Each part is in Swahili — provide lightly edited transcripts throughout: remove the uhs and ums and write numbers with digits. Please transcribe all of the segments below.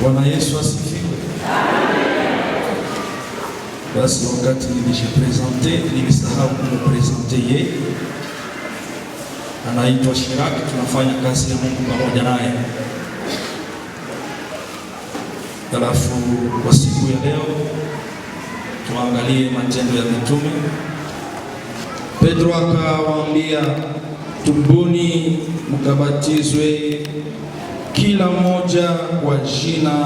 Bwana Yesu asifiwe. Basi wakati nilishapresente, nilisahau kumpresente yeye. Anaitwa Shiraki, tunafanya kazi ya Mungu pamoja naye. Halafu kwa siku ya leo tuangalie Matendo ya Mitume. Petro akawaambia, tubuni mkabatizwe kila mmoja kwa jina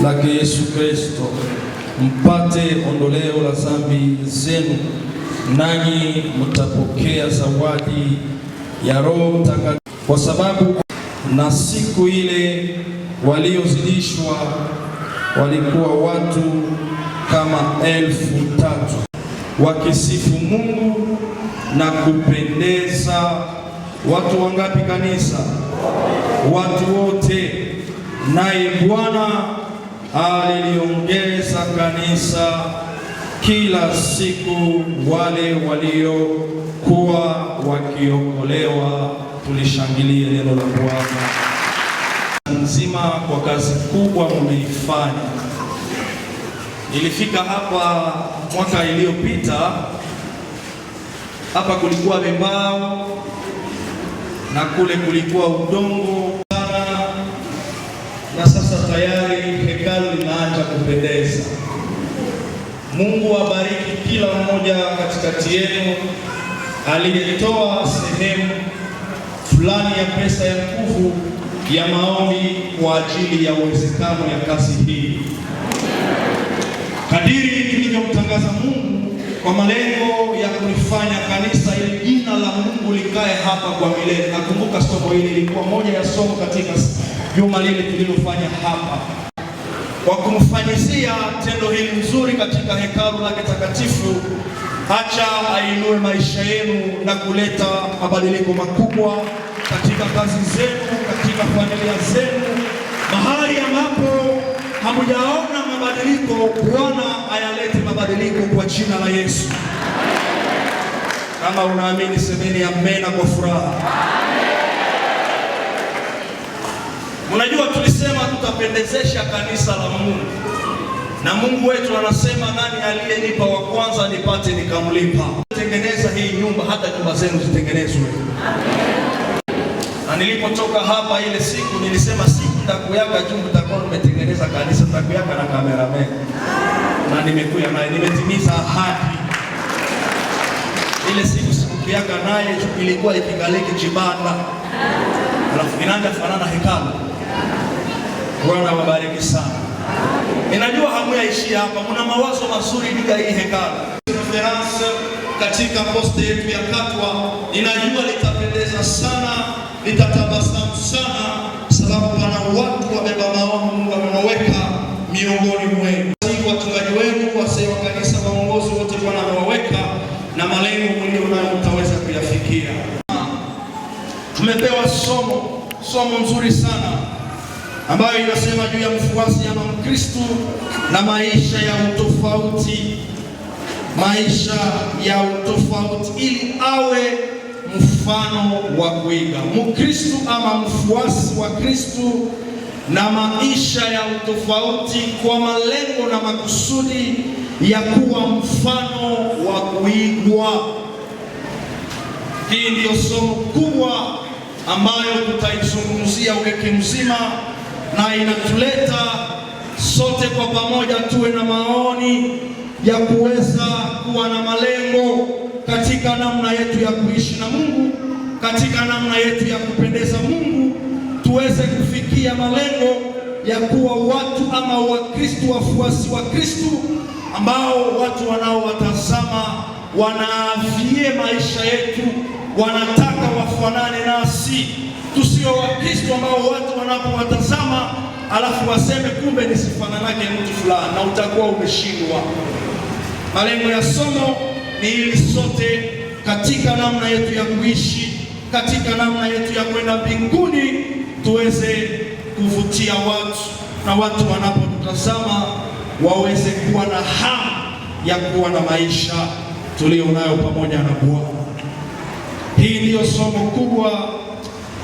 lake Yesu Kristo, mpate ondoleo la dhambi zenu, nanyi mtapokea zawadi ya Roho Mtakatifu, kwa sababu na siku ile waliozidishwa walikuwa watu kama 3,000 wakisifu Mungu na kupendeza. Watu wangapi kanisa? Watu wote. Naye Bwana aliliongeza kanisa kila siku wale waliokuwa wakiokolewa. Tulishangilie neno la Bwana nzima kwa kazi kubwa mmeifanya. Nilifika hapa mwaka iliyopita. Hapa kulikuwa mbao na kule kulikuwa udongo sana, na sasa tayari hekalu linaanza kupendeza. Mungu abariki kila mmoja katikati yenu aliyetoa sehemu fulani ya pesa ya nguvu ya maombi kwa ajili ya uwezekano ya kazi hii. Kadiri nilivyomtangaza Mungu kwa malengo ya kulifanya kanisa ili jina la Mungu likae hapa kwa milele. Nakumbuka somo hili lilikuwa moja ya somo katika juma lile tulilofanya hapa. Kwa kumfanyizia tendo hili nzuri katika hekalu lake takatifu, acha ainue maisha yenu na kuleta mabadiliko makubwa katika kazi zenu, katika familia zenu. Mahali ambapo hamujaona mabadiliko, Bwana ayalete mabadiliko kwa jina la Yesu. Kama unaamini semeni amena kwa furaha. Unajua tulisema tutapendezesha kanisa la Mungu, na Mungu wetu anasema, nani aliyenipa wa kwanza nipate nikamlipa. Tengeneza hii nyumba, hata nyumba zenu zitengenezwe. Na nilipotoka hapa ile siku nilisema, siku nitakuyaka juu nitakuwa nimetengeneza kanisa, nitakuyaka na cameraman. Na nimekuja naye, nimetimiza ahadi. Ile siku sikuyaka naye ilikuwa ikigaliki jibanda, alafu inaanza kufanana hekalu. Bwana wabariki sana. Ninajua hamuyaishi hapa, mna mawazo mazuri juu ya hii hekalu. Reference katika poste yetu ya Katwa, ninajua litapendeza sana, litatabasamu sana, sababu wana watu wabeba maono Mungu amewaweka miongoni mwenu. Wachungaji wenu, wazee wa kanisa, waongozi wote Bwana amewaweka, na malengo mlio nayo mtaweza kuyafikia. Tumepewa somo nzuri sana ambayo inasema juu ya mfuasi ama Mkristo na maisha ya utofauti. Maisha ya utofauti ili awe mfano wa kuiga. Mkristo ama mfuasi wa Kristo na maisha ya utofauti kwa malengo na makusudi ya kuwa mfano wa kuigwa. Hii ndiyo somo kubwa ambayo tutaizungumzia wiki mzima, na inatuleta sote kwa pamoja tuwe na maoni ya kuweza kuwa na malengo katika namna yetu ya kuishi na Mungu, katika namna yetu ya kupendeza Mungu, tuweze kufikia malengo ya kuwa watu ama Wakristo, wafuasi wa Kristo, ambao watu wanaowatazama wanaavie maisha yetu, wanataka wafanane nasi. Tusio Wakristo ambao watu wanapowatazama alafu waseme kumbe nisifananake mtu fulani, na utakuwa umeshindwa. Malengo ya somo ni ili sote katika namna yetu ya kuishi, katika namna yetu ya kwenda mbinguni, tuweze kuvutia watu, na watu wanapotutazama waweze kuwa na hamu ya kuwa na maisha tulio nayo pamoja na Bwana. Hii ndiyo somo kubwa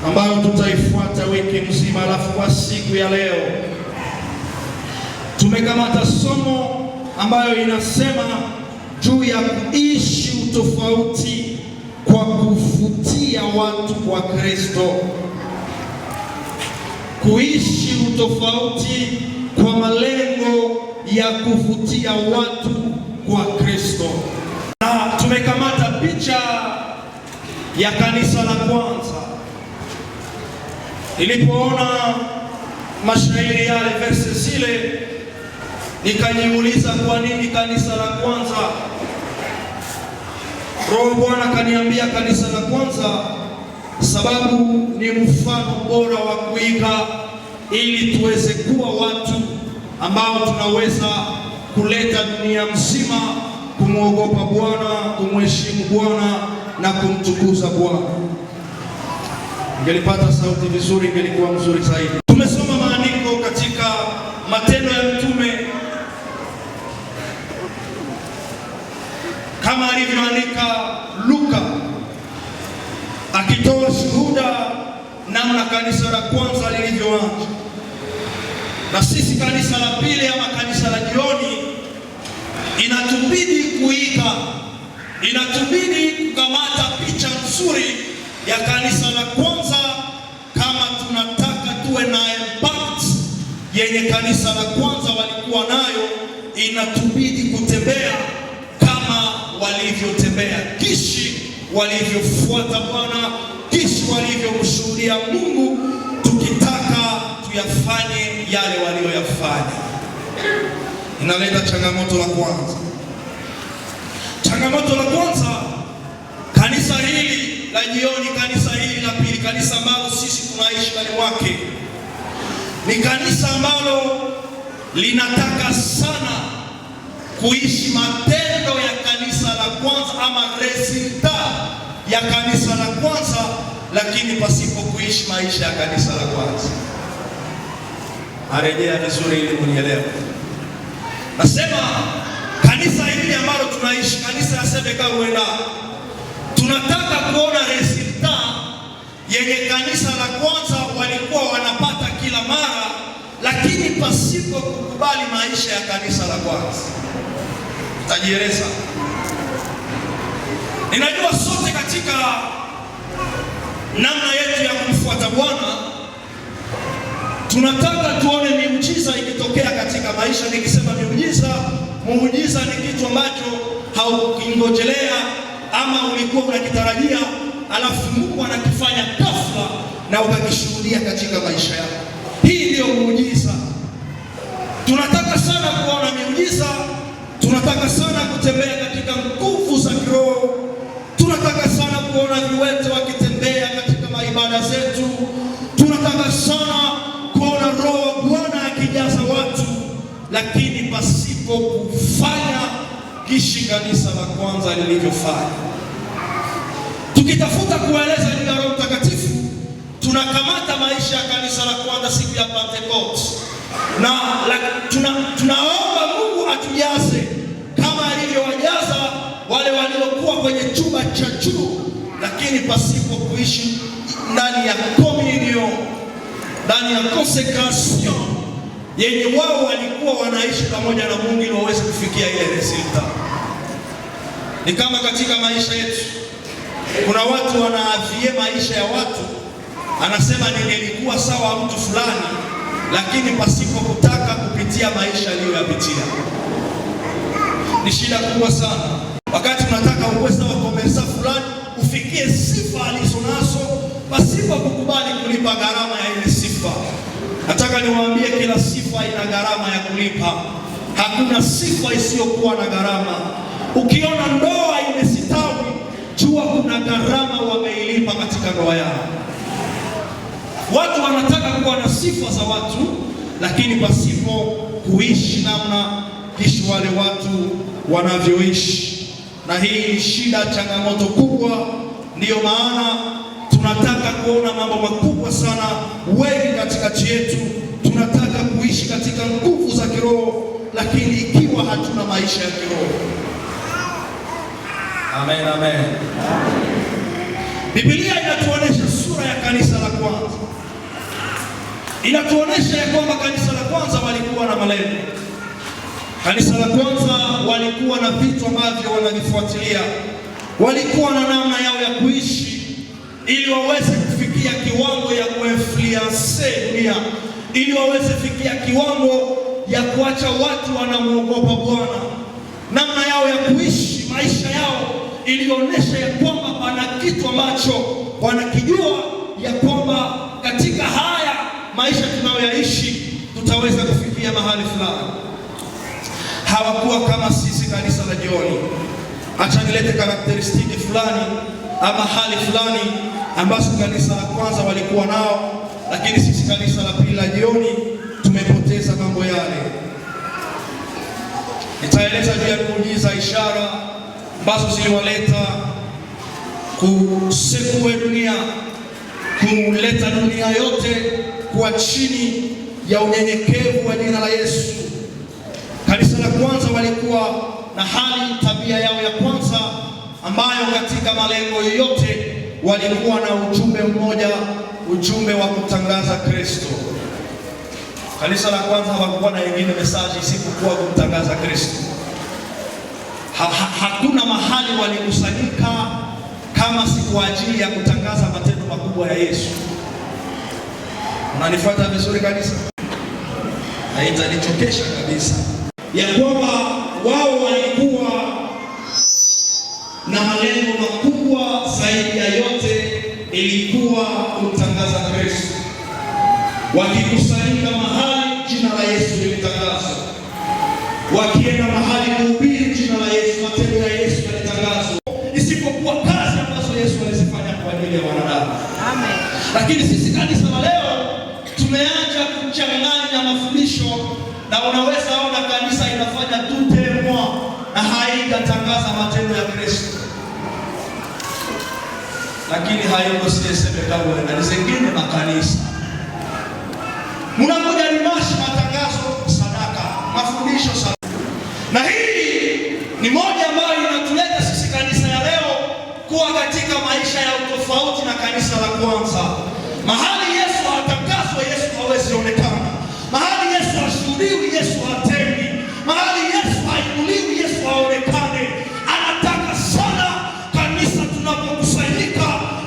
ambayo tutaifuata wiki mzima. Alafu kwa siku ya leo tumekamata somo ambayo inasema juu ya kuishi utofauti kwa kuvutia watu kwa Kristo. Kuishi utofauti kwa malengo ya kuvutia watu kwa Kristo. Na tumekamata picha ya kanisa la kwanza. Nilipoona mashairi yale, verse zile, nikajiuliza kwa nini kanisa la kwanza? Roho Bwana kaniambia kanisa la kwanza sababu ni mfano bora wa kuiga, ili tuweze kuwa watu ambao tunaweza kuleta dunia mzima kumwogopa Bwana, kumheshimu Bwana na kumtukuza Bwana. Ingelipata sauti vizuri, ingelikuwa mzuri zaidi. Tumesoma maandiko katika Matendo ya Mitume kama alivyoandika Luka, akitoa shuhuda namna kanisa la kwanza lilivyoanza. Na sisi kanisa la pili ama kanisa la jioni, inatubidi kuiga, inatubidi kukamata picha nzuri ya kanisa la kwanza kama tunataka tuwe na impact yenye kanisa la kwanza walikuwa nayo. Inatubidi kutembea kama walivyotembea, kishi walivyofuata Bwana, kishi walivyomshuhudia Mungu, tukitaka tuyafanye yale walioyafanya. Inaleta changamoto la kwanza. Changamoto la kwanza, kanisa hili la jioni, kanisa hili la pili, kanisa ambalo sisi tunaishi ndani mwake, ni kanisa ambalo linataka sana kuishi matendo ya kanisa la kwanza ama resulta ya kanisa la kwanza, lakini pasipo kuishi maisha ya kanisa la kwanza. Arejea vizuri ili kunielewa. Nasema kanisa hili ambalo tunaishi, kanisa ya Sebeka Ruenda, tunataka kuona resulta yenye kanisa la kwanza walikuwa wanapata kila mara, lakini pasipo kukubali maisha ya kanisa la kwanza. Tajieleza. Ninajua sote katika namna yetu ya kumfuata Bwana tunataka tuone miujiza ikitokea katika maisha. Nikisema muujiza ni kitu ambacho haukingojelea ama ulikuwa unakitarajia, alafu Mungu anakifanya ghafla na ukakishuhudia katika maisha yako. Hii ndio muujiza. Tunataka sana kuona miujiza, tunataka sana kutembea katika nguvu za kiroho, tunataka sana kuona viwete wakitembea katika maibada zetu, tunataka sana kuona Roho Bwana akijaza watu, lakini pasipo kufanya kishi kanisa la kwanza lilivyofanya. Tukitafuta kueleza juu ya Roho Mtakatifu, tunakamata maisha ya kanisa la kwanza siku ya Pentecost, na tunaomba Mungu atujaze kama alivyowajaza wale waliokuwa kwenye chumba cha juu, lakini pasipo kuishi ndani ya communion, ndani ya consecration yenye wao walikuwa wanaishi pamoja na Mungu ili waweze kufikia ile resulta. Ni kama katika maisha yetu kuna watu wanaavie maisha ya watu, anasema ningelikuwa sawa mtu fulani, lakini pasipo kutaka kupitia maisha aliyoyapitia. Ni shida kubwa sana. Wakati unataka uweza wa komersa fulani ufikie sifa alizonazo, pasipo kukubali kulipa gharama ya ile sifa. Nataka niwaambie kila sifa ina gharama ya kulipa. Hakuna sifa isiyokuwa na gharama. Ukiona ndoa imesitawi, jua kuna gharama wameilipa katika ndoa yao. Watu wanataka kuwa na sifa za watu, lakini pasipo kuishi namna kishi wale watu wanavyoishi. Na hii ni shida, changamoto kubwa. Ndiyo maana tunataka kuona mambo makubwa sana wengi katikati yetu. Tunataka kuishi katika nguvu za kiroho, lakini ikiwa hatuna maisha ya kiroho. Amen, amen. Biblia inatuonesha sura ya kanisa la kwanza. Inatuonesha ya kwamba kanisa la kwanza walikuwa na malengo. Kanisa la kwanza walikuwa na vitu ambavyo wanavifuatilia, walikuwa na namna yao ya kuishi ili waweze kufikia kiwango ya kuinfluence dunia, ili waweze kufikia kiwango ya kuacha watu wanamuogopa Bwana. Namna yao ya kuishi maisha yao ilionyesha ya kwamba pana kitu ambacho wanakijua, ya kwamba katika haya maisha tunayoyaishi tutaweza kufikia mahali fulani. Hawakuwa kama sisi kanisa la jioni. Acha nilete karakteristiki fulani ama hali fulani ambazo kanisa la kwanza walikuwa nao, lakini sisi kanisa la pili la jioni tumepoteza mambo yale. Nitaeleza juu ya kuujiza ishara ambazo ziliwaleta kusekue dunia, kuleta dunia yote kwa chini ya unyenyekevu wa jina la Yesu. Kanisa la kwanza walikuwa na hali tabia yao ya kwanza, ambayo katika malengo yote walikuwa na ujumbe mmoja, ujumbe wa kutangaza Kristo. Kanisa la kwanza hawakuwa na nyingine message isipokuwa kumtangaza Kristo. Hakuna mahali walikusanyika kama si kwa ajili ya kutangaza matendo makubwa ya Yesu. Unanifuata vizuri kanisa? Haitanichokesha kabisa ya kwamba wao walikuwa na malengo makubwa zaidi ya yote, ilikuwa kutangaza Kristo. Wakikusanyika mahali, jina la Yesu lilitangazwa. Wakienda mahali kuhubiri, jina la Yesu, matendo ya Yesu yalitangazwa, isipokuwa kazi ambazo Yesu alizifanya kwa ajili ya wanadamu. Amen. Lakini sisi kanisa la leo tumeanza kuchanganya mafundisho, na unaweza ona kanisa inafanya tu temwa na haijatangaza matendo ya Kristo. Lakini hayo siseme kama na zingine makanisa mnakuja limashi matangazo, sadaka, mafundisho sadaka. Na hii ni moja ambayo inatuleta sisi kanisa ya leo kuwa katika maisha ya utofauti na kanisa la kwanza. Mahali Yesu hatangazwe, Yesu hawezi onekana. Mahali Yesu hashuhudiwi, Yesu hatendi. Mahali Yesu hainuliwi, Yesu haonekane. Anataka sana kanisa tunapokusanyika,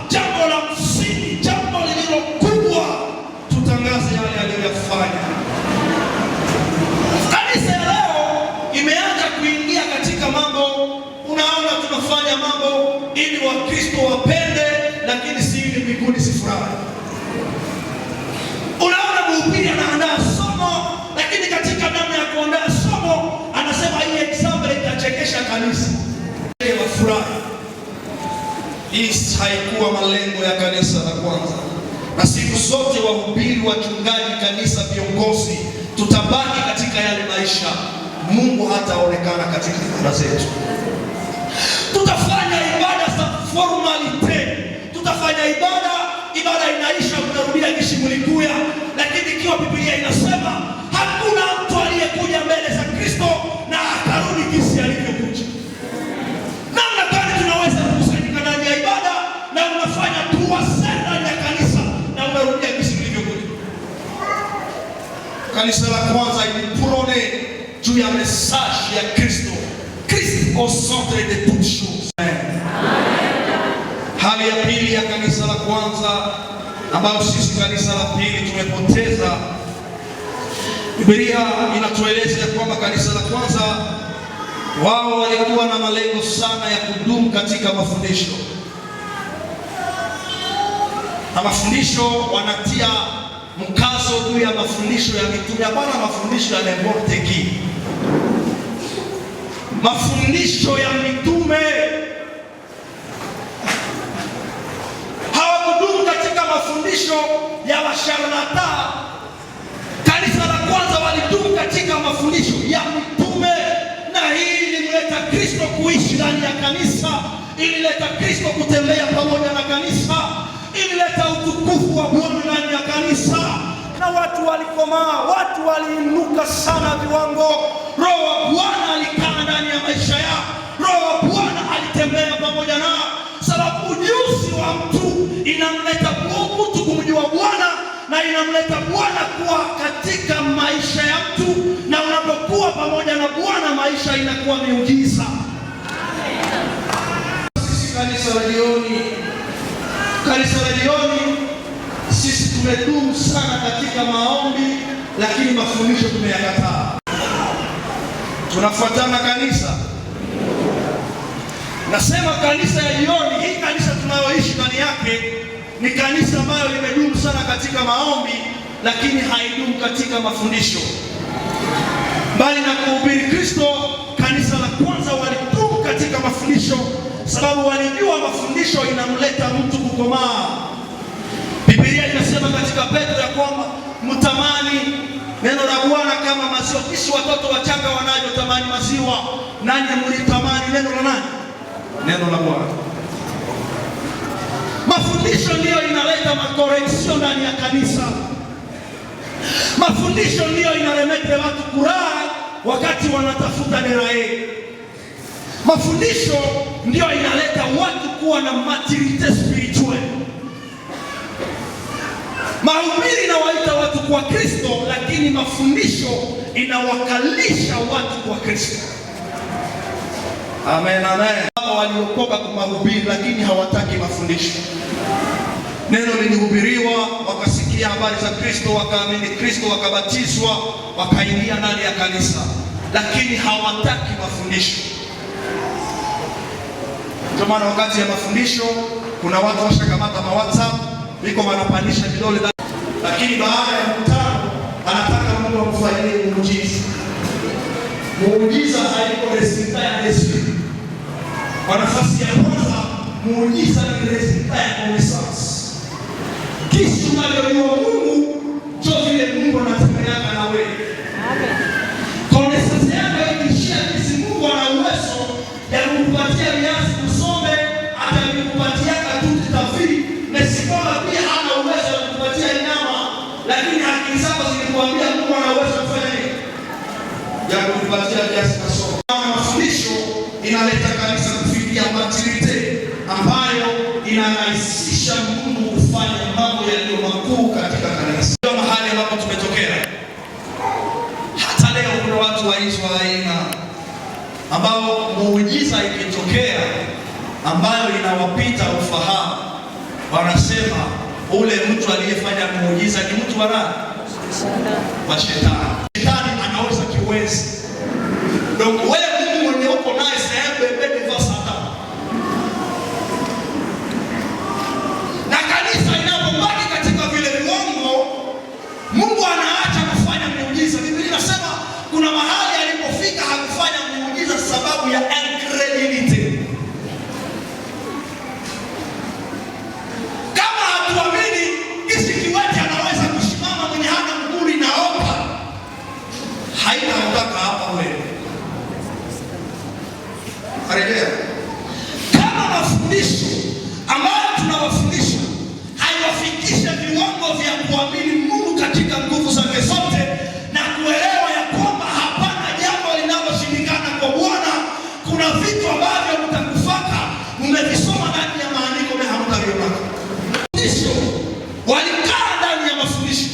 jambo la msingi, jambo lililo kubwa, tutangaze yale aliyofanya. Kanisa ya leo imeanza kuingia katika mambo, unaona tunafanya mambo ili Wakristo wapende, lakini si ili mbinguni sifurahi. Unaona mhubiri anaandaa somo, lakini katika namna ya kuandaa somo anasema hii example itachekesha kanisa. Wafurahi. Hii haikuwa malengo ya kanisa la kwanza. Na siku zote wahubiri, wachungaji, kanisa, viongozi, tutabaki katika yale maisha. Mungu hataonekana katika ibada zetu. Tutafanya ibada za formalite. Tutafanya ibada inaisha, mnarudia kishi mlikuya, lakini ikiwa Biblia inasema hakuna mtu aliyekuja mbele za Kristo na akarudi kisi alivyokuja. Namna gani tunaweza kukusanyika ndani ya ibada na unafanya dua sana ya kanisa na unarudia kisi mlivyokuja? Kanisa la kwanza iliprone juu ya message ya Kristo. Christ au centre de toutes choses. Hali ya pili ya kanisa la kwanza ambayo sisi kanisa la pili tumepoteza, Biblia inatueleza ya kwamba kanisa la kwanza wao walikuwa na malengo sana ya kudumu katika mafundisho. Na mafundisho wanatia mkazo juu ya mafundisho ya mitume. Hapana mafundisho ya n'importe qui. Mafundisho ya mitume. Hawakudumu katika mafundisho ya washarlata. Kanisa la kwanza walidumu katika mafundisho ya mitume, na hii ilimleta Kristo kuishi ndani ya kanisa, ilileta Kristo kutembea pamoja na kanisa, ilileta utukufu wa Bwana ndani ya kanisa, na watu walikomaa, watu waliinuka sana viwango. Roho wa Bwana alikaa ndani ya maisha yao, Roho wa Bwana alitembea pamoja nao, sababu ujuzi wa mtu inamleta mtu kumjua Bwana, na inamleta Bwana kuwa katika maisha ya mtu, na unapokuwa pamoja na Bwana inakuwa miujiza. Sisi kanisa la jioni, sisi tumedumu sana katika maombi, lakini mafundisho tumeyakataa. Tunafuatana kanisa. Nasema kanisa ya jioni, hii kanisa tunayoishi ndani yake ni kanisa ambayo limedumu sana katika maombi, lakini haidumu katika mafundisho. Bali na kuhubiri Kristo, kanisa la kwanza walidumu katika mafundisho, sababu walijua mafundisho inamleta mtu kukomaa. Biblia inasema katika Petro ya kwamba mtamani neno la Bwana kama maziwa. Kisi watoto wachanga wanavyotamani maziwa, nanyi mlitamani neno la nani? Neno la Bwana. Mafundisho ndiyo inaleta makoreksio ndani ya kanisa. Mafundisho ndiyo inaremete watu kuraha wakati wanatafuta nerae. Mafundisho ndiyo inaleta watu kuwa na maturite spiritual. Mahubiri inawaita watu kwa Kristo, lakini mafundisho inawakalisha watu kwa Kristo. Amen, amen. Waliokoka kwa mahubiri, lakini hawataki mafundisho. Neno lilihubiriwa, wakasikia habari za Kristo, wakaamini Kristo, wakabatizwa, wakaingia ndani ya kanisa, lakini hawataki mafundisho. Ndio maana wakati ya mafundisho kuna watu washakamata WhatsApp, iko wanapandisha vidole, lakini baada ya mkutano anataka Mungu amfanyie muujiza. Muujiza haiko resulta ya Yesu. Kwa nafasi ya kwanza, muujiza ni resulta ya connaissance. Kisha unajua Mungu, ndio vile Mungu anatembea na wewe. Amen. Connaissance yako ikishia, kisi Mungu ana uwezo ya kukupatia viazi usome, atakupatia katuti tafiri, na sikola pia hana uwezo wa kukupatia nyama, lakini akili zako zilikuambia Mungu ana uwezo wa kufanya nini? Ya kukupatia viazi usome. Mafundisho inaleta kanisa kufikia maturite ambayo inarahisisha Mungu kufanya mambo yaliyo makuu katika kanisa. Ndio mahali ambapo tumetokea. Hata leo kuna watu wa hizo aina ambao muujiza ikitokea ambayo inawapita ufahamu, wanasema ule mtu aliyefanya muujiza ni mtu wa nani? Wa shetani. Shetani anaweza kiwezi. Ndio wewe Mungu mwenye uko naye sehemu bebe vasa hata. Na kanisa inapobaki katika vile viwango, Mungu anaacha kufanya muujiza. Biblia inasema kuna mahali alipofika hakufanya muujiza sababu ya incredulity. Kama hatuamini kisi kiwete anaweza kusimama mwenye hana mguu inaomba, haitaondoka hapa wewe. Arejea. Kama mafundisho ambayo tunawafundisha haiwafikishe viwango vya kuamini Mungu katika nguvu zake zote na kuelewa ya kwamba hapana jambo linaloshindikana kwa Bwana, kuna vitu ambavyo mtakufaka mmevisoma ndani ya maandiko na hamtaviona. Mafundisho walikaa ndani ya mafundisho.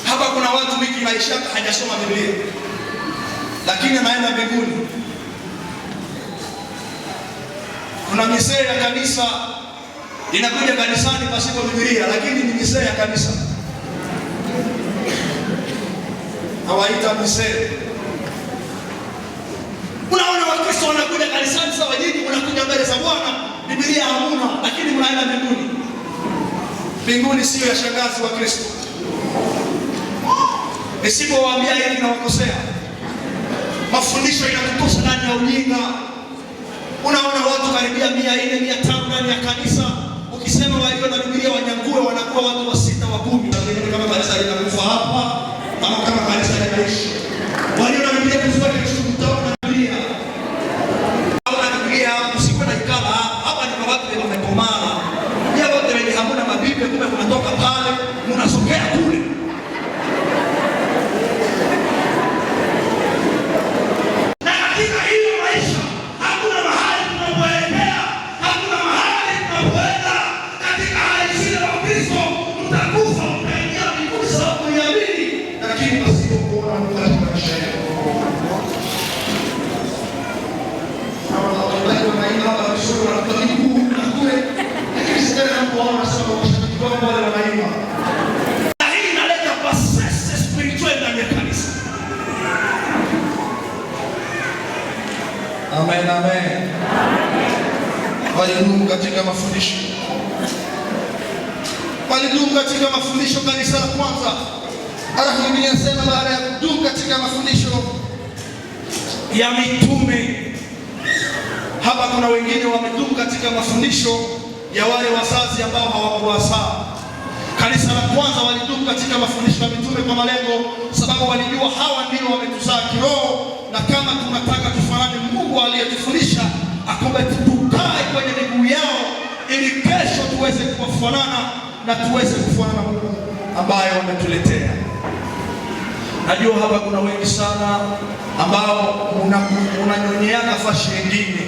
Hapa kuna watu wiki maisha hajasoma Biblia, lakini anaenda mbinguni. Kuna misee ya kanisa inakuja kanisani pasipo Biblia, lakini ni misee ya kanisa. Hawaita misee. Unaona Wakristo wanakuja kanisani sawa, nyinyi mnakuja mbele za Bwana, Biblia hamuna, lakini mnaenda mbinguni. Mbinguni sio ya shangazi wa Kristo. Nisipowaambia hivi na wakosea. Mafundisho yanatosha ndani ya ujinga. Unaona watu karibia 400, 500 ndani ya kanisa. Ukisema walio na Biblia wanyangue, wanakuwa watu wa 6 wa 10. Kama kanisa linakufa hapa, kama kanisa linaishi. Walio na Biblia kufuata Kristo mtaona Biblia. Au na Biblia usiku na ikala hapa ni kwa watu wamekomana. Yeye wote wenye hamuna mabiblia, kumbe kunatoka pale, mnasogea kule. amen. Walidumu katika mafundisho, walidumu katika mafundisho kanisa la kwanza. Alafu Biblia inasema baada ya kudumu katika mafundisho ya mitume, hapa kuna wengine wamedumu katika mafundisho ya wale wazazi ambao hawakuwazaa. Kanisa la kwanza walidumu katika mafundisho ya mitume kwa malengo, sababu walijua hawa ndio wametuzaa kiroho, na kama tunataka tufanane Mungu aliyetufundisha, akombe tukae kwenye miguu yao ili kesho tuweze kufanana na tuweze kufanana na Mungu ambaye wametuletea. Najua hapa kuna wengi sana ambao unanyonyeana fashi nyingine.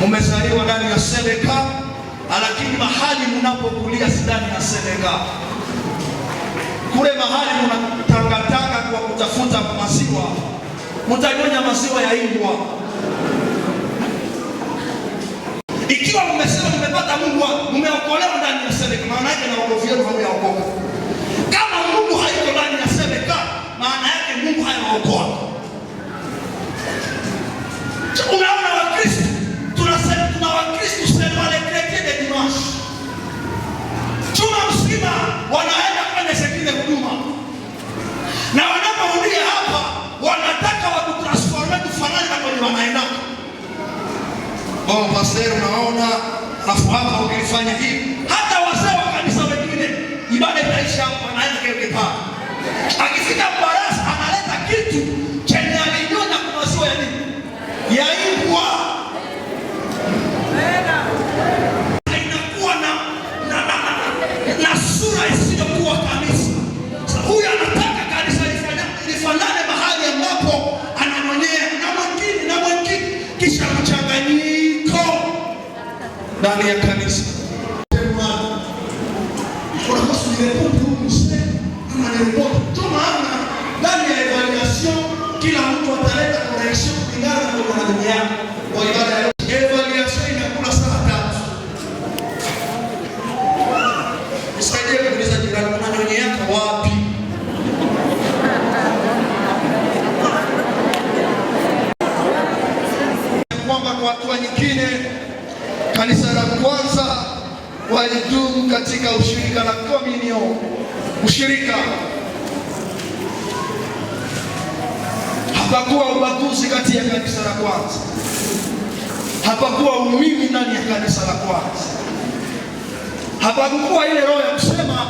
Mumezaliwa ndani ya Sebeka, lakini mahali mnapokulia si ndani ya Sebeka. Kule mahali mnatangatanga kwa kutafuta maziwa, mtanyonya maziwa ya imbwa. Ikiwa mmesema mmepata Mungu, mmeokolewa ndani ya Sebeka, maana yake na wokovu wenu haujaokoka. Kama Mungu hayuko ndani ya Sebeka, maana yake Mungu hayaokoa. Unaona Wakristo, tuna Wakristo sema le chrétien de dimanche. Juma mzima wanaenda kwenye sekine huduma. Na wanaporudia hapa, wanataka wakutransforme tufanane na kwenye wanaenda. Pastor unaona, alafu hapa ukifanya hivi, hata wazee wa kanisa wengine ibada itaisha hapo, wanaenda kile kipaa. Akifika barasa analeta kitu chenye alinyonya kwa maziwa ya nini? Ya imbwa. Inakuwa na sura isiyokuwa kanisa. Sasa huyu anataka kanisa lifanane mahali ambapo ananyonyea na mwingine kisha mchanganyiko ndani ya kanisa. Ndani ya evaluation kila mtu ataleta correction kulingana na unabii yake. Kwa ibada ya evaluation inakula saa 3. Usaidie kuuliza jirani, unanyonyea wapi? Kwamba kwa hatua nyingine, kanisa la kwanza walidumu katika ushirika na communion. Ushirika, hapakuwa ubaguzi kati ya kanisa la kwanza, hapakuwa umimi ndani ya kanisa la kwanza, hapakuwa ile roho ya kusema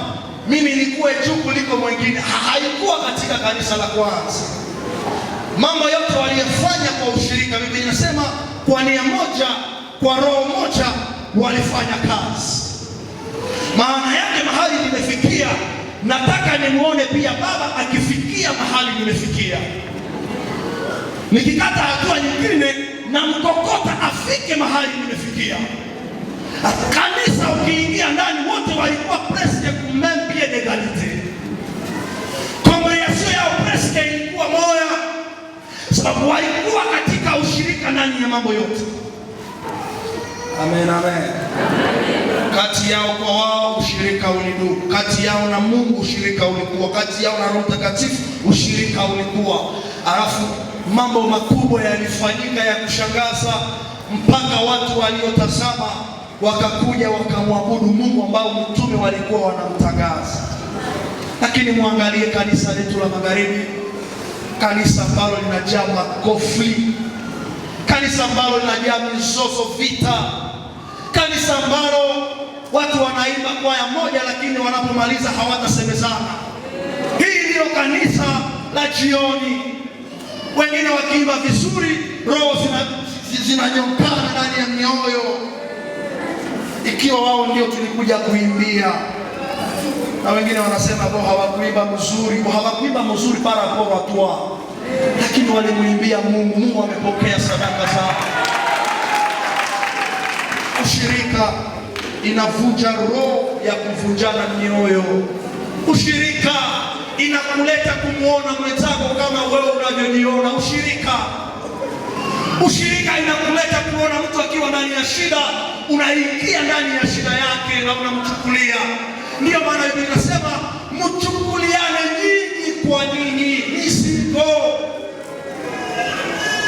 mimi nikuwe juu kuliko mwingine. Haikuwa katika kanisa la kwanza. Mambo yote waliyofanya kwa ushirika. Biblia inasema kwa nia moja, kwa roho moja walifanya kazi. Maana yake mahali nimefikia, nataka nimuone pia Baba akifikia mahali nimefikia. Nikikata hatua nyingine na mkokota afike mahali nimefikia. Kanisa ukiingia ndani wote walikuwa presque même pied d'égalité. Congregation yao presque ilikuwa moja, sababu walikuwa katika ushirika ndani ya mambo yote. Amen, amen. Kati yao kwa wao ushirika ulidumu. Kati yao na Mungu ushirika ulikuwa. Kati yao na Roho Mtakatifu ushirika ulikuwa. Alafu mambo makubwa yalifanyika ya kushangaza, mpaka watu waliotazama wakakuja wakamwabudu Mungu ambao mtume walikuwa wanamtangaza. Lakini muangalie kanisa letu la magharibi, kanisa ambalo linajaa makonflikt, kanisa ambalo linajaa mizozo, vita, kanisa ambalo watu wanaimba kwaya moja lakini wanapomaliza hawatasemezana. Hii ndio kanisa la jioni. Wengine wakiimba vizuri, roho zinanyongana ndani ya mioyo, ikiwa wao ndio tulikuja kuimbia. Na wengine wanasema kwa hawakuimba mzuri, kwa hawakuimba mzuri para kwa watu wao, lakini walimuimbia Mungu. Mungu amepokea sadaka zao. Ushirika inavunja roho ya kuvunjana mioyo. Ushirika inakuleta kumuona mwenzako kama wewe unavyoniona. Ushirika inakuleta kuona mtu akiwa ndani ya shida, unaingia ndani ya shida yake na unamchukulia. Ndio maana Biblia inasema mchukuliane nyinyi kwa nyinyi, isipo.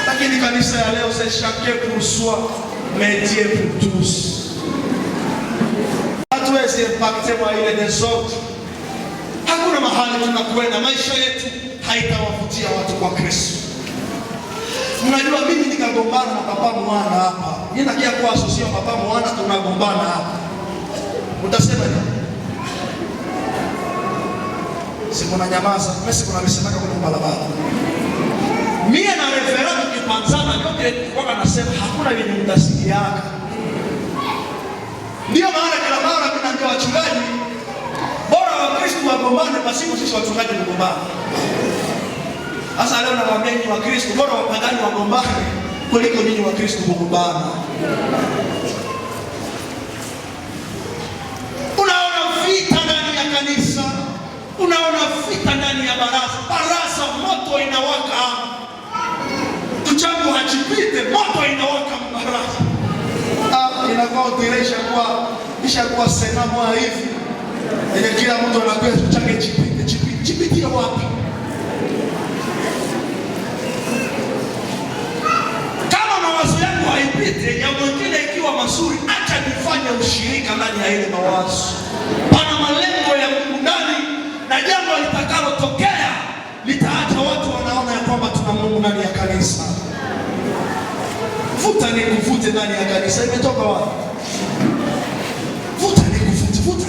Lakini kanisa ya leo, c'est chacun pour soi, mais Dieu pour tous. Hatuwezi impacte mwa ile desordre. Hakuna mahali tunakwenda, maisha yetu haitawavutia watu kwa Kristo. Mnajua mimi nikagombana na papa mwana hapa. Ninakia kwa sio papa mwana, tunagombana hapa. Utasema nini? Siku na nyamaza, mimi kuna msemaka kwenye barabara. Mimi na referendum kipanzana yote kwa nasema hakuna yenye mtasikiaka. Ndio maana kila mara mimi naambia wachungaji, bora wa Kristo wagombane basi sisi wachungaji tugombane. Sasa leo nawaambia nyinyi wa Kristo, bora wapagani wagombane kuliko nyinyi wa Kristo kugombana. Unaona vita ndani ya kanisa, unaona vita ndani ya baraza, moto inawaka. Tuchangu hachipite, moto inawaka baraza. Inakuwa utiresha kwa ishakuwa senamu hivi. Ile kila mtu anakuwa tuchange chipite wapi? Mawazo yangu haipite ya mwingine ikiwa mazuri, acha nifanye ushirika ndani ya ile mawazo. Pana malengo ya Mungu ndani, na jambo litakalotokea litaacha watu wanaona ya kwamba tuna Mungu ndani ya kanisa. Vuta ni kuvute ndani ya kanisa imetoka wapi? Vuta ni kuvute.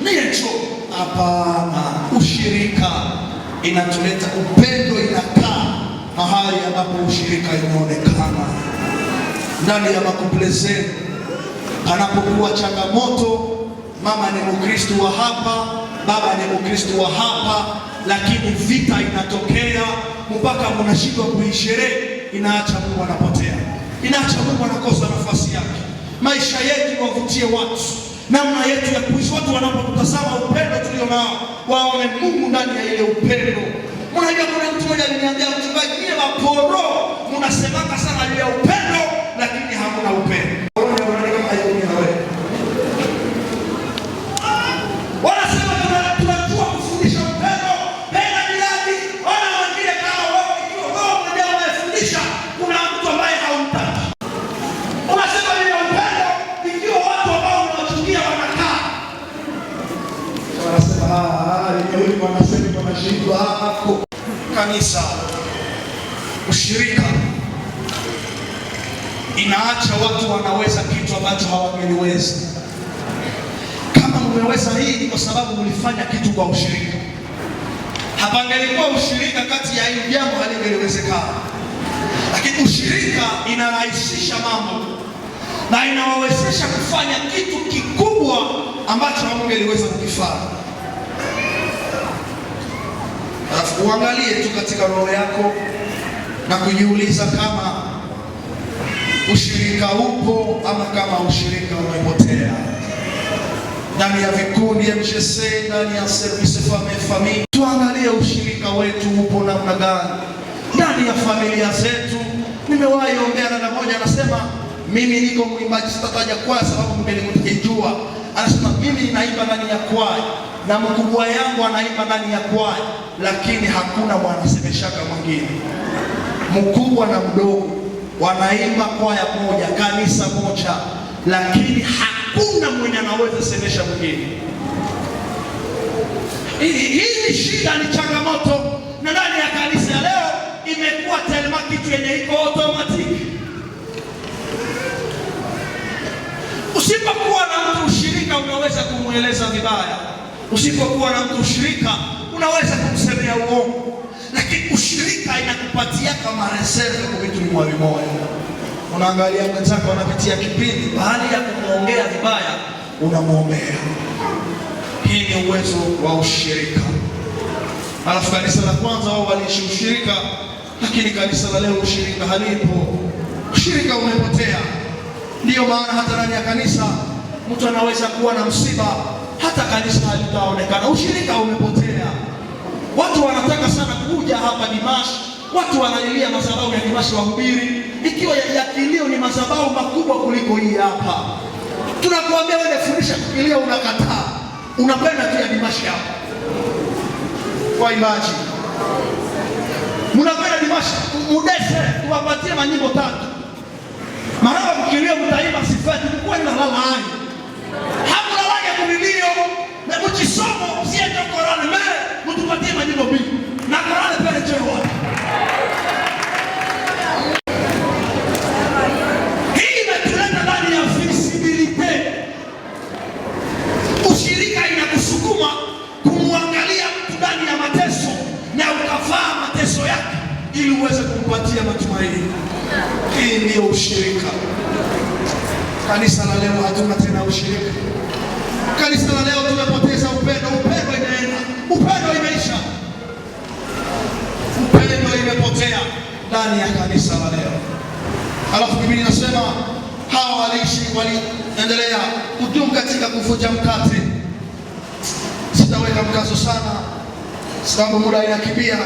Miecho. Hapana, ushirika inatuleta upendo, inakaa mahali ambapo ushirika inaonekana. Ndani ya makuple zenu panapokuwa changamoto, mama ni Mkristo wa hapa, baba ni Mkristo wa hapa, lakini vita inatokea mpaka mnashindwa kuisherehe, inaacha Mungu anapotea, inaacha Mungu anakosa nafasi yake. Maisha yetu wavutie watu, namna yetu ya kuishi. Watu wanapotazama upendo tulio nao, waone Mungu ndani ya ile upendo. Unajua kuna mtu mmoja aliniambia, mchungaji, nyie maporo mnasemaka sana juu ya upendo lakini hamna upendo. Wanasema tunajua kufundisha upendo, penda jirani, wana wengine kama wao, ikiwa wao ndio wanafundisha, kuna mtu ambaye haumtaki. Unasema juu ya upendo, ikiwa watu ambao wanachukia wanakaa. Wanasema yule wanasema wanashindwa hapo. Kanisa, ushirika inaacha watu wanaweza kitu ambacho hawangeliweza. Kama mmeweza hii kwa sababu mlifanya kitu kwa ushirika. Hapangelikuwa ushirika kati ya hili jambo halingeliwezekana. Lakini ushirika inarahisisha mambo na inawawezesha kufanya kitu kikubwa ambacho hamngeliweza kukifanya. Uangalie tu katika roho yako na kujiuliza kama ushirika upo ama kama ushirika umepotea. Ndani ya vikundi ya MGC, ndani ya service family, tuangalie ushirika wetu upo namna gani ndani ya familia zetu. Nimewahi ongea na mmoja anasema, mimi niko mwimbaji, sitataja kwa sababu mmenijua. Anasema mimi ninaimba ndani ya kwaya na mkubwa yangu anaimba ndani ya kwaya, lakini hakuna mwanasemeshaka mwingine. Mkubwa na mdogo wanaimba kwaya moja, kanisa moja, lakini hakuna mwenye anaweza semesha mwingine. Hii shida, ni changamoto, na ndani ya kanisa ya leo imekuwa telema kitu yenye iko automatic. Usipokuwa na mtu ushirika unaweza kumueleza vibaya. Usipokuwa na mtu ushirika unaweza kumsemea uongo. Lakini ushirika inakupatia kama reserve kwa vitu moyo. Unaangalia mwenzako anapitia kipindi, baada ya kumuongea vibaya unamuombea. Hii ni uwezo wa ushirika. Alafu kanisa la kwanza wao waliishi ushirika, lakini kanisa la leo ushirika halipo. Ushirika umepotea. Ndiyo maana hata ndani ya kanisa mtu anaweza kuwa na msiba, hata kanisa halitaonekana. Ushirika umepotea. Watu wanataka sana kuja hapa Dimash, watu wanalilia madhabahu ya Dimash wahubiri, ikiwa ya kilio ni madhabahu makubwa kuliko hii hapa. Tunakuambia wewe fundisha kilio, unakataa. Unapenda tu ya Dimash hapa. Kwa imagine. Mnapenda tamasha mudese tuwapatie manyimbo 3. Maraba mkilio mtaimba sifati mkwenda lala hai. Hamna lage kulilio na mchisomo siende Korani me mtupatie manyimbo 2. Na Korani pale cheo wapi? Hii imetuleta ndani ya visibility. Ushirika inakusukuma kumwangalia mtu ndani ya mateso na ukafaa mateso yake ili uweze kumpatia matumaini. Hii ndio ushirika. Kanisa la leo hatuna tena ushirika. Kanisa la leo tumepoteza upendo. Upendo imeenda. Upendo imeisha. Upendo imepotea ndani ya kanisa la leo. Alafu Biblia inasema hawa waliendelea kudumu katika kuvunja mkate. Sitaweka mkazo sana sababu muda inakimbia.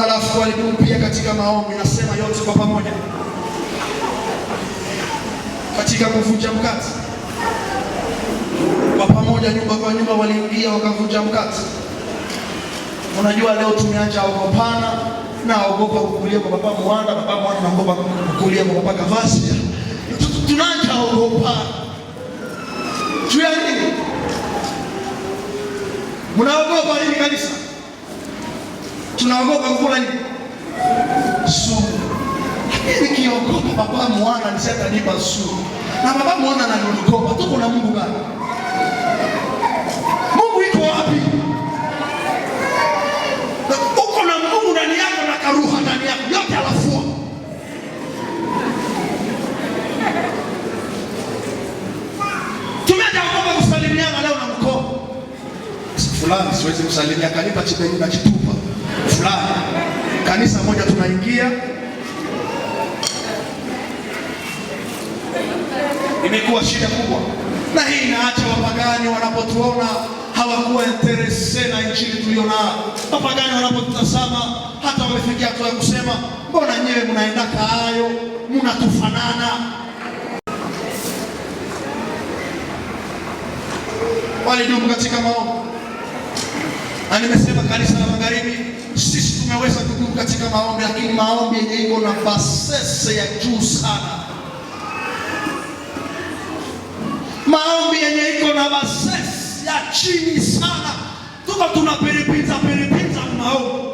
Alafu walidumu pia katika maombi. Nasema yote kwa pamoja. Katika kuvunja mkate kwa pamoja, nyumba kwa nyumba waliingia wakavunja mkate. Unajua leo tumeacha ogopana, na ogopa kukulia kwa baba Mwanda, baba Mwanda naogopa kukulia kwa baba Kavasi. Tunaanza ogopana. Juu ya nini? Mnaogopa nini kanisa? Tunaogopa kukula nini? Sumu. Nikiogopa baba Mwanda nisema nipa sumu. Na baba Mwanda ananiogopa. Tuko na Mungu gani? Mungu iko wapi? Uko na Mungu ndani yako na karuha ndani yako. Yote alafua. Tumeogopa kusalimiana leo na mkono. Fulani siwezi kusalimia, kanipa chipeni na chitupa. Fulani. Kanisa moja tunaingia. Imekuwa shida kubwa. Na hii inaacha wapagani wanapotuona hawakuwa interese na injili tulionayo. Wapagani wanapotutazama hata wamefikia hatua ya kusema mbona nyewe mnaenda hayo, mnatufanana. Walidumu katika maombi. Na nimesema kanisa la magharibi sisi tumeweza kudumu katika maombi, lakini maombi yenye iko na basese ya juu sana. Maombi yenye iko na basese ya chini sana. Tuko tunapelipinza maombi.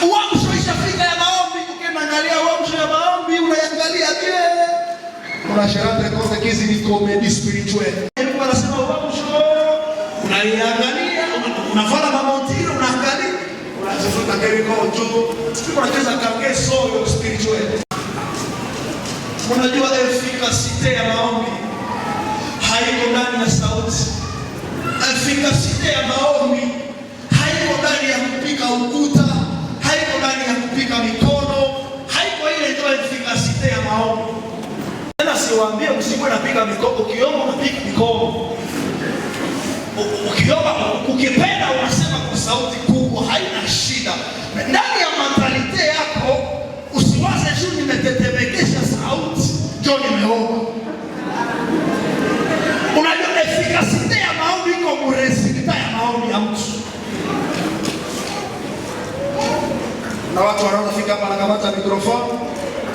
Uamsho ishafika ya maombi, ukiangalia uamsho ya maombi unaangalia je? Unasharata kwa kizi ni comedy spiritual. Mungu anasema uamsho unaiangalia, unafanya mamontiro unaangalia, unajifuta kile juu, unacheza kangeso spiritual. Unajua efficacity ya maombi haiko ndani ya sauti. Efficacity ya maombi haiko ndani ya kupika ukuta, haiko ndani ya kupika mikono, haiko ile ndio efficacity ya maombi. Tena siwaambie msikuwe napiga mikono, ukiomba unapiga mikono. Ukiomba ukipenda unasema kwa sauti kubwa, haina shida. Ndani ya mentalite yako usiwaze juu nimetetemekesha sauti ndio nimeomba. Unajua efficacity ya maombi iko muresikita ya maombi ya mtu. Na watu wanaofika hapa na kamata mikrofoni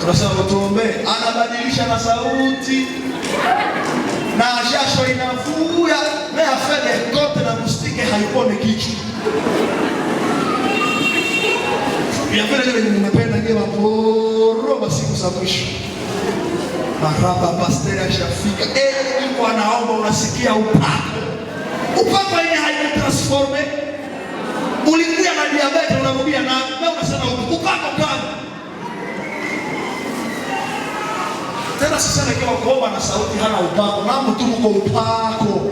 tunasema tuombe, anabadilisha na sauti na jasho inavuja na afede kote na mustike haipone kichwa. Ya vile vile nimependa ngewa poro siku za mwisho. Maraba pastera shafika. Yuko anaomba unasikia upako. Upako yenye haikutransforme. Ulikuja na diabetes unarudia na wewe unasema upako gani? Tena sasa nikiwa kuomba na sauti hana upako, na mtu mko upako.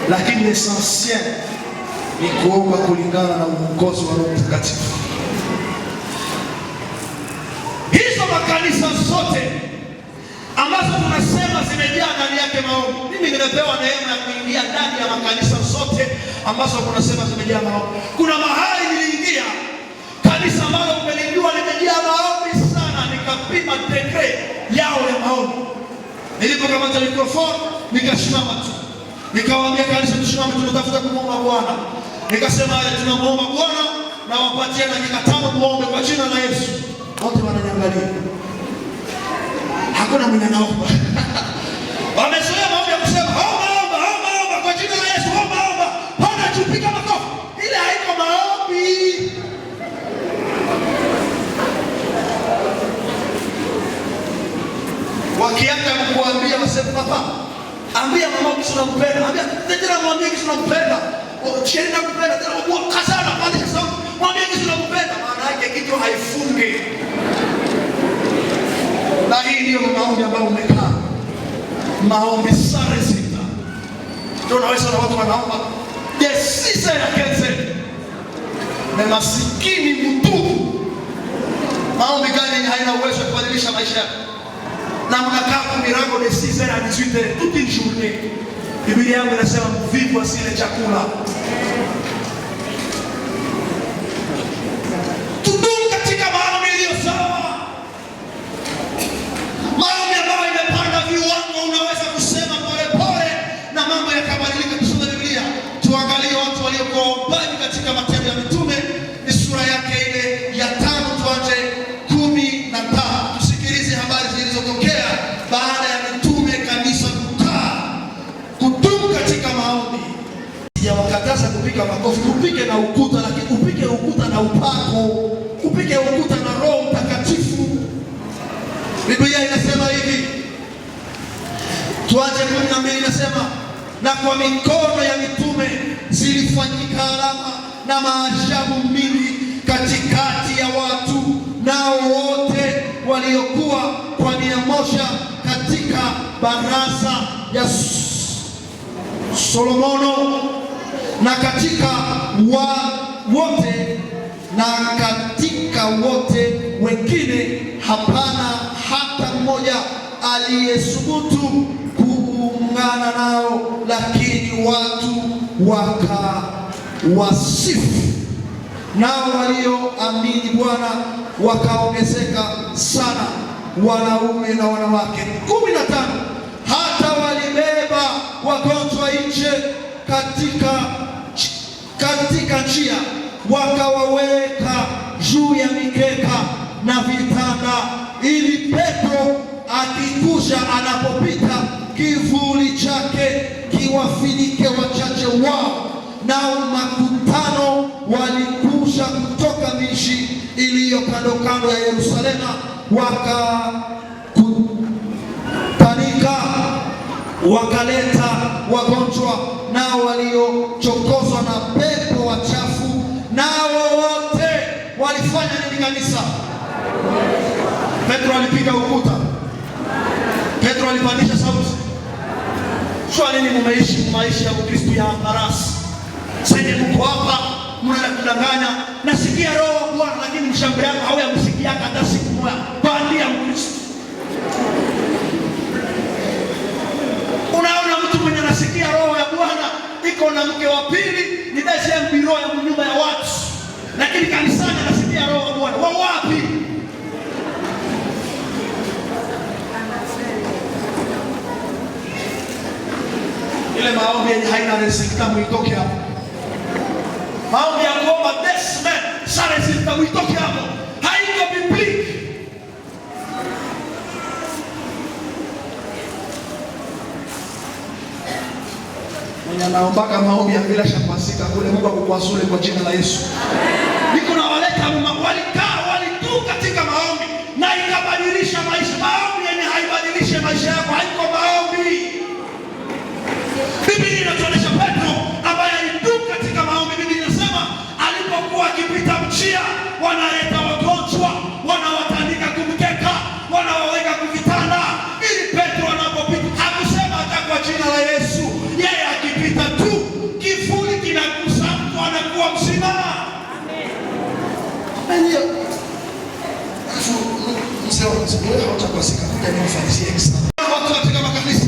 Lakini essentiel ni kuomba kulingana na uongozi wa Roho Mtakatifu. Hizo makanisa zote ambazo tunasema zimejaa ndani yake maombi. Mimi nimepewa neema ya kuingia ndani ya makanisa zote ambazo tunasema zimejaa maombi. Kuna mahali niliingia kanisa ambalo umelijua limejaa maombi sana, nikapima degree yao ya maombi. Nilipokamata mikrofoni nikasimama tu. Nikawaambia kanisa tusimame, tunatafuta kumwomba Bwana. Nikasema tunamuomba Bwana na wapatie dakika 5 muombe kwa jina la Yesu. Wote wananiangalia. Hakuna mwenye anaomba. Wamezoea maombi ya kusema omba kwa jina la Yesu, omba. Hana chupiga makofi. Ile haiko maombi. Wakianza kukuambia waseme papa, ambia mama kisi unampenda, ambia tena mwambie kisi unampenda. Chini na kupenda tena kwa kasana pale sasa. Mwambie kisi unampenda, maana yake kitu haifungi. Na hii ndio maombi ambayo umekaa. Maombi sare sita. Ndio unaweza na watu wanaomba desisa ya kenze. Na masikini mtupu. Maombi gani haina uwezo wa kubadilisha maisha yako? Na mnakaa kwa mirago de 6 à 18 heures toute une journée. Biblia yangu inasema mvivu asile chakula. Tudumu katika maombi iliyo sawa. Maombi ambayo imepanda viwango, unaweza kusema pole na mambo yakabadilika. Tusome Biblia. Tuangalie watu waliokuwa waombaji katika Matendo ya Mitume, ni sura yake ile ya 5 tuanze 15. Tusikilize habari zilizotokea baada ya mitume kanisa kudumu katika maombi. Sijawakataza kupika makofi, upike na ukuta, lakini upike ukuta na upako, upike ukuta na Roho Mtakatifu. Biblia inasema hivi, tuanze 12, inasema na kwa mikono ya mitume zilifanyika alama na maajabu mingi katikati ya watu, nao wote waliokuwa kwa nia moja katika baraza ya Solomono na katika wote wengine hapana hata mmoja aliyesubutu kuungana nao, lakini watu wakawasifu. Nao walioamini Bwana wakaongezeka sana, wanaume na wanawake. 15 hata walibeba wagonjwa nje katika njia, wakawaweka juu ya mikeka na vitanda, ili Petro akikuja anapopita kivuli chake kiwafinike wachache wao. Nao makutano walikuja kutoka miji iliyo kando kando ya Yerusalemu, wakakutanika wakaleta wagonjwa nao waliochokozwa na pepo wachafu, nao wote walifanya nini kanisa? Petro alipiga ukuta. Petro alipandisha sauti. Swali ni mumeishi maisha ya Ukristo ya ambarasi. Sasa mko hapa mnaenda kudanganya, nasikia Roho wa Bwana, lakini mshamba yako hauyakusikia hata siku moja. Bandia Mkristo. Unaona mtu mwenye nasikia Roho ya Bwana iko na mke wa pili, ni dashia mbiro ya nyumba ya watu, lakini kanisani nasikia Roho wa Bwana. Wapi? Ile maombi yenye haina resulta muitoke hapo. Maombi ya kuomba desmen sa resulta muitoke hapo. Haiko bibliki. Mwenye anaombaka maombi ya bila shapasika kule, Mungu akukwasule kwa jina la Yesu. Niko na waleta walitu katika maombi na ikabadilisha maisha. Maombi yenye haibadilishe maisha yako haiko maombi. Biblia inatuonyesha Petro ambaye alidumu katika maombi. Biblia inasema alipokuwa akipita njia, wanaleta wagonjwa, wanawatandika kumkeka, wanawaweka kuvitanda, ili Petro anapopita hakusema hata kwa jina la Yesu. Yeye akipita tu kivuli kinagusa mtu anakuwa mzima. Amen. Mseo hautakosika kuja ni mfanyisi extra. Watu katika makanisa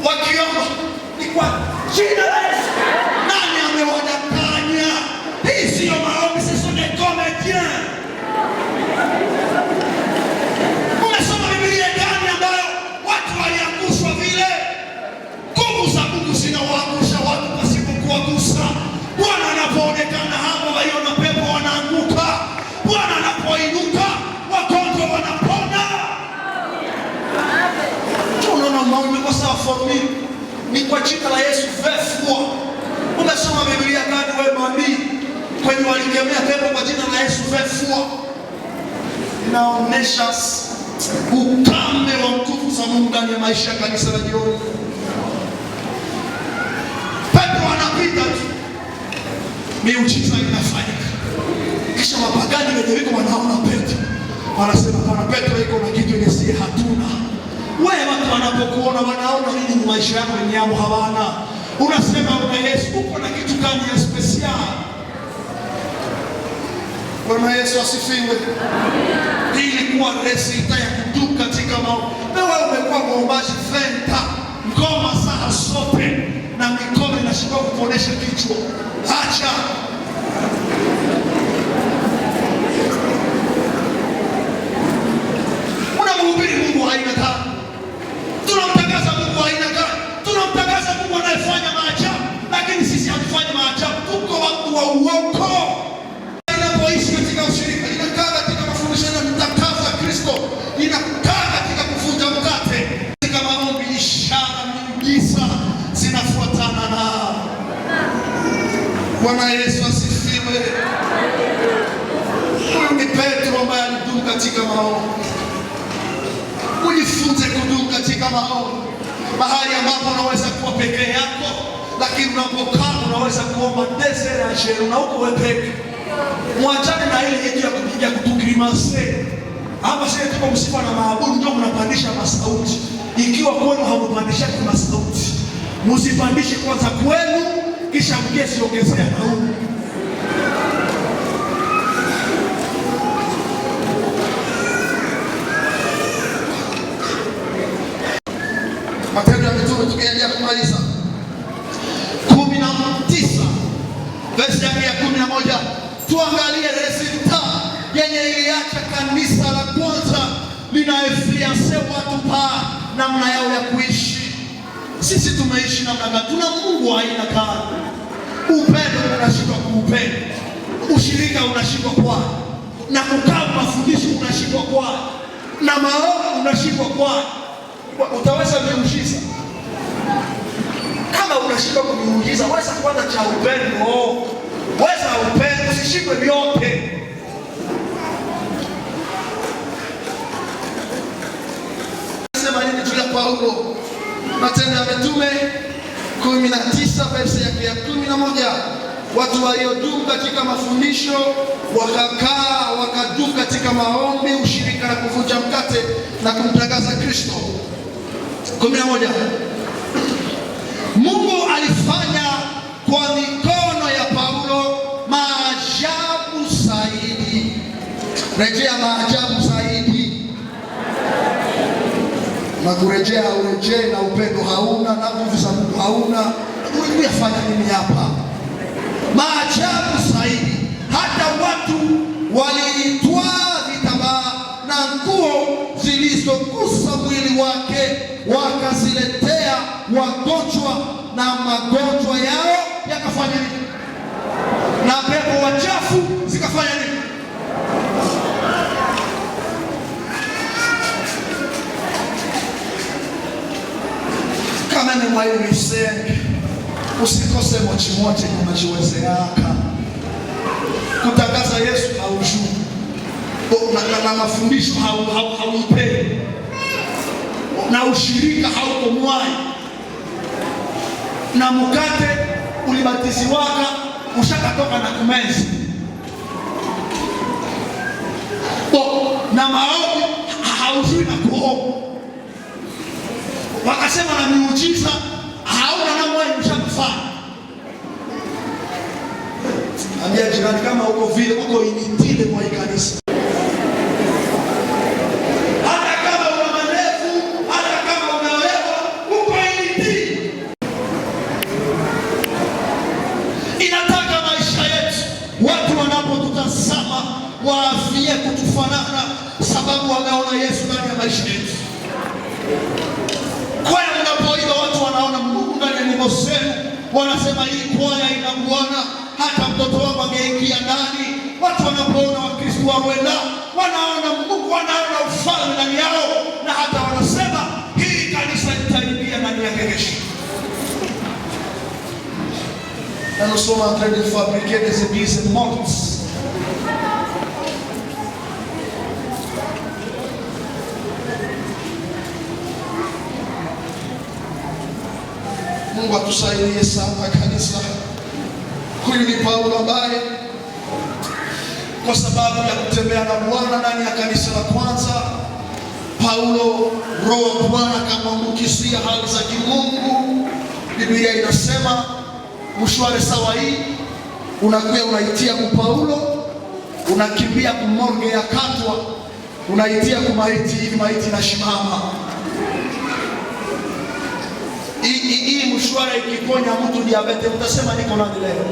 wakiomba ni kwa jina la Yesu. Nani amewadanganya? Hii sio maombi, sisi ni comédien. Umesoma Biblia gani ambayo watu waliangushwa vile? Nguvu za Mungu zinawaangusha watu pasipokuwagusa. Bwana anapoonekana hapo waiona pepo transformé. Ni kwa jina la Yesu vefua. Umesoma Biblia gani wewe mami? Kwenye walikemea pepo kwa jina la Yesu vefua. Inaonesha ukame wa nguvu za Mungu ndani ya maisha ya kanisa la jioni. Petro anapita tu, miujiza inafanyika. Kisha wapagani wenye wanaona Petro, wanasema kana Petro iko na kitu yenye si hatuna. Wewe watu wanapokuona wanaona nini ni maisha yako yenyewe hawana. Unasema una Yesu, uko na kitu gani ya special? Bwana Yesu asifiwe. Hii ilikuwa resita ya kudumu katika maombi. Na wewe umekuwa muombaji venta, ngoma saa zote na mikono inashika kuponesha kichwa. Acha. Unamhubiri Mungu aina gani? Tunamtangaza Mungu aina gani? Tunamtangaza Mungu anayefanya maajabu, lakini sisi hatufanyi maajabu. Tuko watu wa uongo. Inapoishi katika ushirika, inakaa katika mafundisho ya mtakaza Kristo, inakaa katika kufunja mkate, katika maombi, ishara, miujiza zinafuatana na. Bwana Yesu asifiwe. Huyu ni Petro ambaye alidumu katika maombi. Ujifunze kudumu katika maombi. Mahali ambapo unaweza kuwa peke yako, lakini unapokaa unaweza kuomba desert ajero na uko wewe peke. Mwachane na ile yetu ya kupiga kutukrimase. Hapa sisi tuko msifa na maabudu ndio mnapandisha masauti. Ikiwa kwenu hampandisha masauti, msipandishe kwanza kwenu kisha mgesi ongezea na huko. Matendo ya Mitume tukiendelea kumaliza 19 verse yake ya 11, tuangalie resulta yenye iliacha kanisa la kwanza linaeflianse watu pa namna yao ya kuishi. Sisi tumeishi namna gani? Tuna Mungu aina gani? Upendo unashikwa kuupenda, ushirika unashikwa kwa, na kukaa mafundisho unashikwa kwa, na maombi unashikwa kwa. Utaweza miujiza kama unashindwa kumiujiza, weza kwanza cha upendo. Weza upendo, usishikwe vyote. Nasema nini juu ya Paulo? Matendo ya Mitume 19 verse yake ya 11, watu waliodumu katika mafundisho wakakaa wakadumu katika maombi, ushirika na kuvunja mkate na kumtangaza Kristo. 11. Mungu alifanya kwa mikono ya Paulo maajabu zaidi. Rejea maajabu zaidi. Na kurejea urejee na upendo hauna na nguvu za Mungu hauna. Unafanya nini hapa? Maajabu zaidi. Hata watu walitwaa vitambaa na nguo zilizogusa mwili wake wakaziletea wagonjwa na magonjwa yao yakafanya nini? Na pepo wachafu zikafanya nini? Kama ni mwalimu Sengi, usikose mochimote kwa majiweze yaka. Kutangaza Yesu haujui. Na mafundisho hauipendi. Na ushirika hauko mwai. Na mkate ulibatizi waka ushakatoka na kumezi. Na maombi haujui na kuomba. Wakasema na miujiza hauna na mwai ushakufanya. Ambia jirani kama uko vile uko initile kwa kanisa. Waafie kutufanana sababu wameona Yesu ndani ya maisha yetu. Kwaya mnapoimba watu wanaona Mungu ndani ya nyimbo zenu. Wanasema hii kwaya ina Bwana, hata mtoto wangu angeingia ndani. Watu wanapoona Wakristo wawenda, wanaona Mungu, wanaona ufalme ndani yao, na hata wanasema hii kanisa litaingia ndani yake. Et nous sommes en train de fabriquer des églises mortes. Mungu atusaidie sana kanisa. Huyu ni Paulo ambaye kwa sababu ya kutembea na Bwana ndani ya kanisa la kwanza, Paulo roho Bwana akamwambukizia hali za kimungu. Biblia inasema mshware sawa hii unakuja unaitia kwa Paulo, unakimbia kumorge ya katwa, unaitia kwa maiti, hivi maiti na shimama. Hii mshwara ikiponya mtu diabetes, utasema niko nani leo?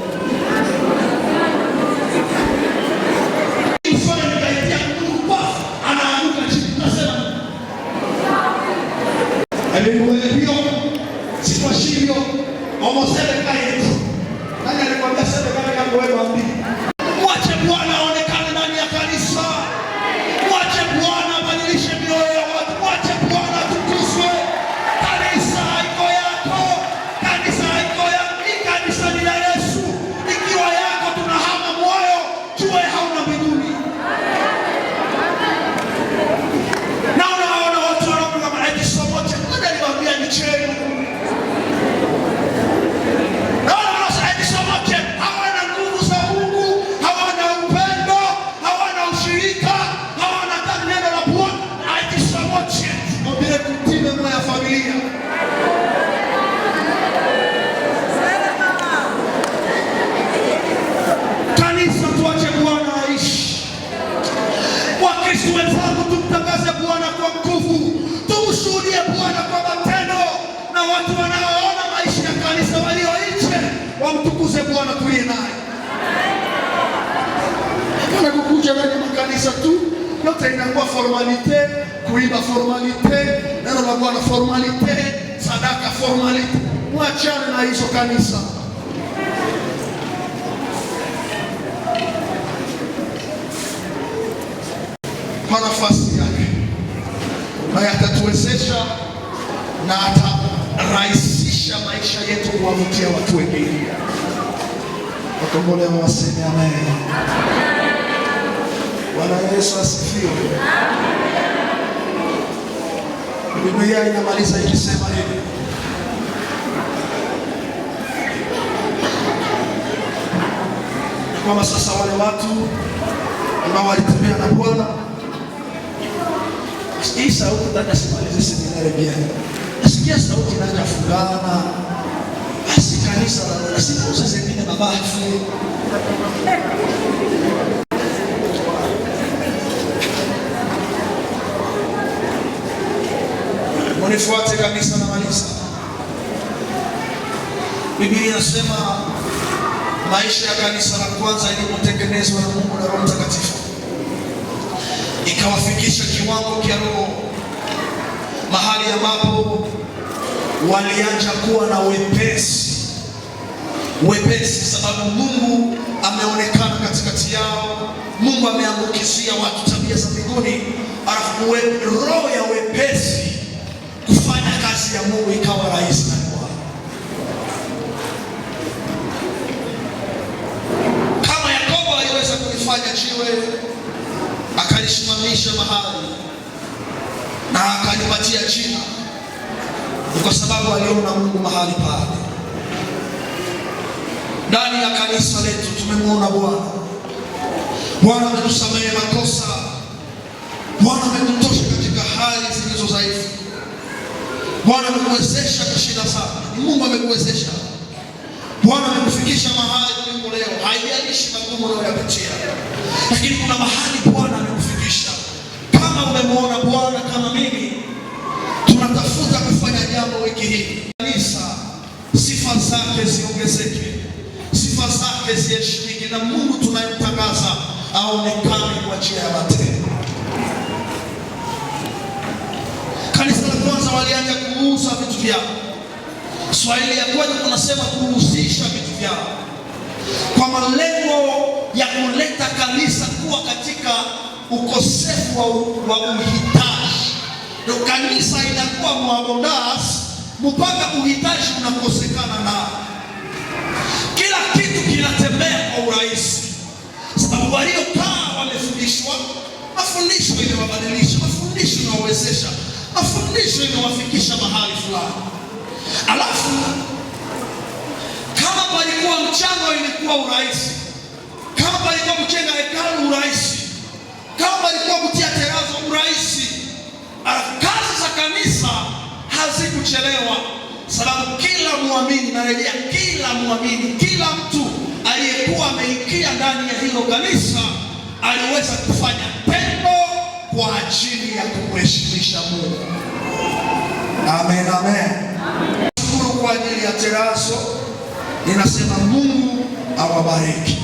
Mshwara nikaitia mtu kwa anaanguka chini, utasema alikuwa sio shivyo omosele kae. Nani alikwambia sema kama wewe wapi? Mwache Bwana aonekane ndani ya kanisa. Mwache Bwana abadilishe mioyo ya watu. Mwache Bwana atukuzwe. Kanisa haiko yako. Kanisa haiko yako. Ni kanisa ni la Yesu. Ikiwa yako tunahama moyo, jue hauna mbinguni. Na unaona watu wanaona kama eti somote. Nani aliwaambia ni chenu? Kanisa tuache Bwana aishi. Wakristo wenzangu, tumtangaze Bwana kwa nguvu, tumshuhudie Bwana kwa matendo, na watu wanaoona maisha ya kanisa walio nje wamtukuze Bwana tuliye naye. Kuna kukuja ndani ya makanisa tu yote inakuwa formalite, kuimba formalite, neno la Bwana formalite, sadaka formalite. Mwachane na hizo kanisa. Kwa nafasi yake na yatatuwezesha na atarahisisha maisha yetu kuwavutia watu wengine. Wakombolewa waseme amen. Bwana Yesu asifiwe. Biblia inamaliza ikisema hivi: kwamba sasa wale watu ambao walitembea na Bwana, hii sauti nataka simalize seminari pia. Nasikia sauti inaanza fungana. Basi kanisa la siku zingine mabafu. Mnifuate kanisa na malisa. Biblia inasema maisha ya kanisa la kwanza ilipotengenezwa na Mungu na Roho Mtakatifu ikawafikisha kiwango cha roho, mahali ambapo walianza kuwa na wepesi, sababu Mungu ameonekana katikati yao. Mungu ameambukizia watu tabia za mbinguni, alafu roho ya wepesi kufanya kazi ya Mungu ikawa rahisi na kwao. Kama Yakobo aliweza kulifanya jiwe akalisimamisha mahali na akalipatia jina, ni kwa sababu aliona Mungu mahali pale. Ndani ya kanisa letu tumemwona Bwana. Bwana ametusamehe makosa. Bwana ametutosha katika hali zilizo dhaifu. Bwana amekuwezesha kushinda sana. Ni Mungu amekuwezesha. Bwana amekufikisha mahali ulipo leo. Haijalishi magumu unayopitia, lakini kuna mahali Bwana amekufikisha. Kama umemwona Bwana kama mimi, tunatafuta kufanya jambo wiki hii. Kanisa sifa zake ziongezeke, sifa zake ziheshimike, na Mungu tunayemtangaza aonekane kwa njia ya matendo. Kanisa la kwanza walianza kuuza vitu vyao. Swahili ya kwanza tunasema kuuzisha vitu vyao, kwa malengo ya kuleta kanisa kuwa katika ukosefu wa uhitaji. Ndio kanisa inakuwa mwabondas mpaka uhitaji unakosekana na kila kitu mafundisho imewabadilisha, mafundisho imewawezesha, mafundisho imewafikisha mahali fulani. Alafu kama palikuwa mchango ilikuwa urahisi, kama palikuwa kujenga hekalu urahisi, kama palikuwa kutia terazo urahisi, kazi za kanisa hazikuchelewa, sababu kila muamini, narejea, kila muamini, kila mtu aliyekuwa ameingia ndani ya hilo kanisa aliweza kufanya tendo kwa ajili ya kumheshimisha Mungu. Amen, amen. Shukuru kwa ajili ya terazo. Ninasema Mungu awabariki.